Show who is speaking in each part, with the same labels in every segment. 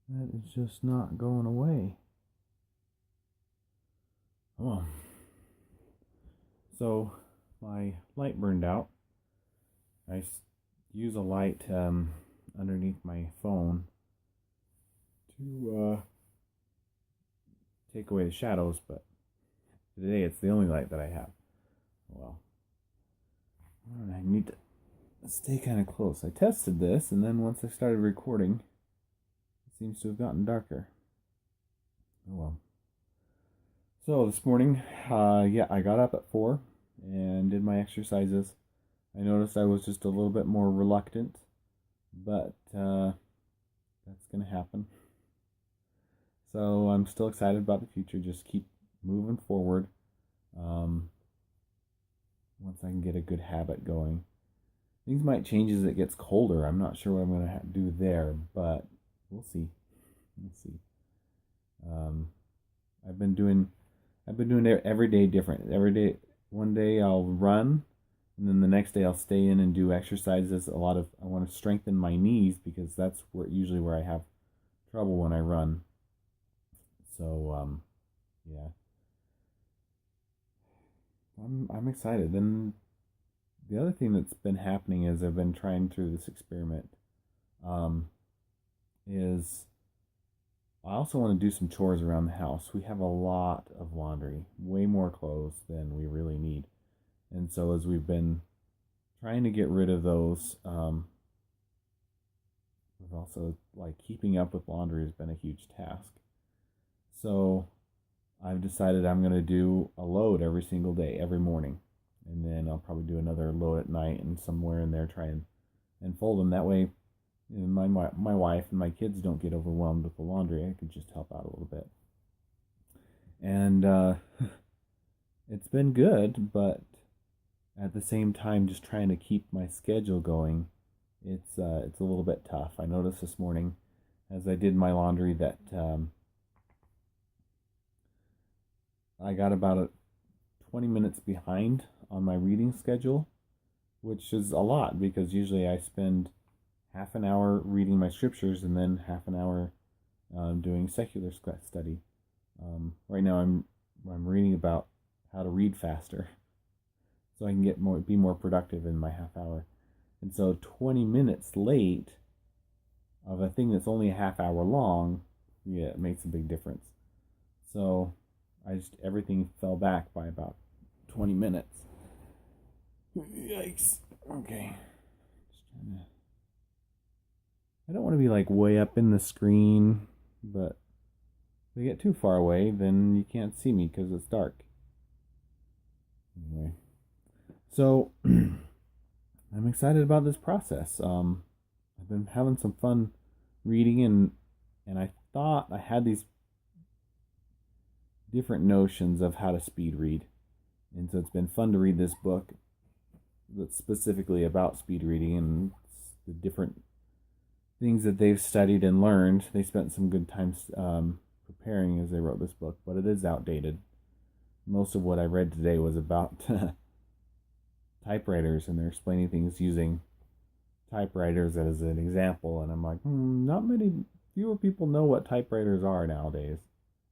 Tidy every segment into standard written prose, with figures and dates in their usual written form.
Speaker 1: That is just not going away. Oh, so my light burned out. I use a light underneath my phone to take away the shadows, but today it's the only light that I have. Well, I need to stay kind of close. I tested this, and then once I started recording, it seems to have gotten darker. Oh well. So this morning, I got up at 4 and did my exercises. I noticed I was just a little bit more reluctant, but that's going to happen. So I'm still excited about the future. Just keep moving forward. Once I can get a good habit going, things might change as it gets colder. I'm not sure what I'm going to do there, but we'll see. We'll see. Um, I've been doing it every day different. Every day, one day I'll run, and then the next day I'll stay in and do exercises. I want to strengthen my knees because that's where I have trouble when I run. So yeah, I'm excited. Then the other thing that's been happening as I've been trying through this experiment um, is I also want to do some chores around the house. We have a lot of laundry, way more clothes than we really need. And so as we've been trying to get rid of those, we've also like keeping up with laundry has been a huge task. So I've decided I'm going to do a load every single day, every morning. And then I'll probably do another load at night and somewhere in there try and fold them. That way, my wife and my kids don't get overwhelmed with the laundry. I can just help out a little bit. And it's been good, but at the same time, just trying to keep my schedule going, it's a little bit tough. I noticed this morning as I did my laundry that I got about 20 minutes behind on my reading schedule, which is a lot because usually I spend half an hour reading my scriptures and then half an hour doing secular study. Right now I'm reading about how to read faster, so I can be more productive in my half hour. And so 20 minutes late of a thing that's only a half hour long, yeah, it makes a big difference. So everything fell back by about 20 minutes. Yikes. Okay. I don't want to be like way up in the screen, but if we get too far away, then you can't see me because it's dark. Anyway, so I'm excited about this process. I've been having some fun reading, and I thought I had these different notions of how to speed read, and so it's been fun to read this book that's specifically about speed reading and the different things that they've studied and learned. They spent some good time preparing as they wrote this book, but it is outdated. Most of what I read today was about typewriters, and they're explaining things using typewriters as an example. And I'm like, fewer people know what typewriters are nowadays,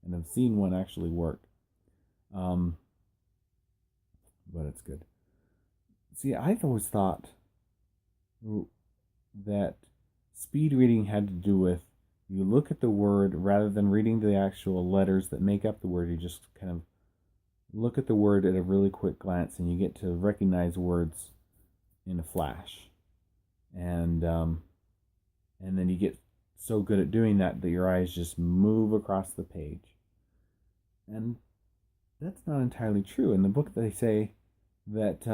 Speaker 1: and have seen one actually work. But it's good. See, I've always thought that speed reading had to do with you look at the word rather than reading the actual letters that make up the word. You just kind of look at the word at a really quick glance, and you get to recognize words in a flash. And then you get so good at doing that your eyes just move across the page. And that's not entirely true. In the book, they say that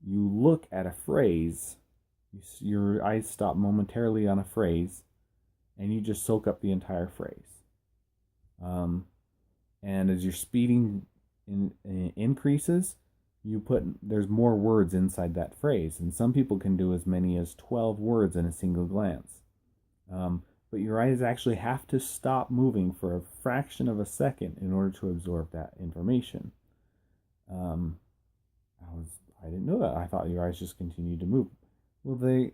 Speaker 1: you look at a phrase, your eyes stop momentarily on a phrase, and you just soak up the entire phrase. And as your speeding increases, there's more words inside that phrase, and some people can do as many as 12 words in a single glance. But your eyes actually have to stop moving for a fraction of a second in order to absorb that information. I didn't know that. I thought your eyes just continued to move. Well, anyway.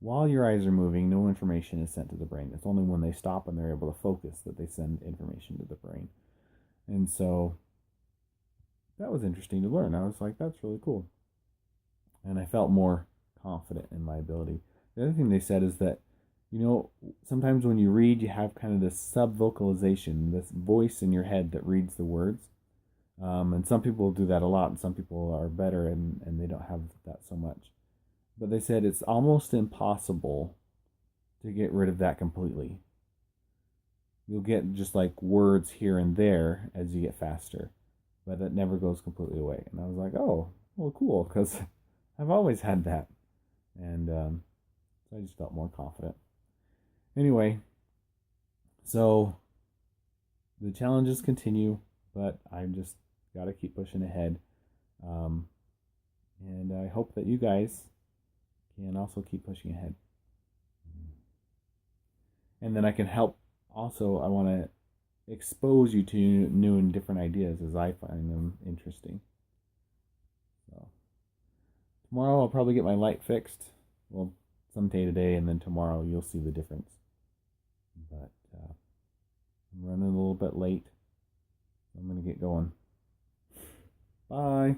Speaker 1: while your eyes are moving, no information is sent to the brain. It's only when they stop and they're able to focus that they send information to the brain. And so that was interesting to learn. I was like, that's really cool. And I felt more confident in my ability. The other thing they said is that, sometimes when you read, you have kind of this sub vocalization, this voice in your head that reads the words. And some people do that a lot, and some people are better and they don't have that so much. But they said it's almost impossible to get rid of that completely. You'll get just like words here and there as you get faster, but it never goes completely away. And I was like, oh, well, cool, because I've always had that. And so I just felt more confident. Anyway, so the challenges continue, but I just got to keep pushing ahead. And I hope that you guys can also keep pushing ahead. And then I can help. Also, I want to expose you to new and different ideas as I find them interesting. So tomorrow I'll probably get my light fixed. Well, someday today, and then tomorrow you'll see the difference. But I'm running a little bit late. So I'm going to get going. Bye.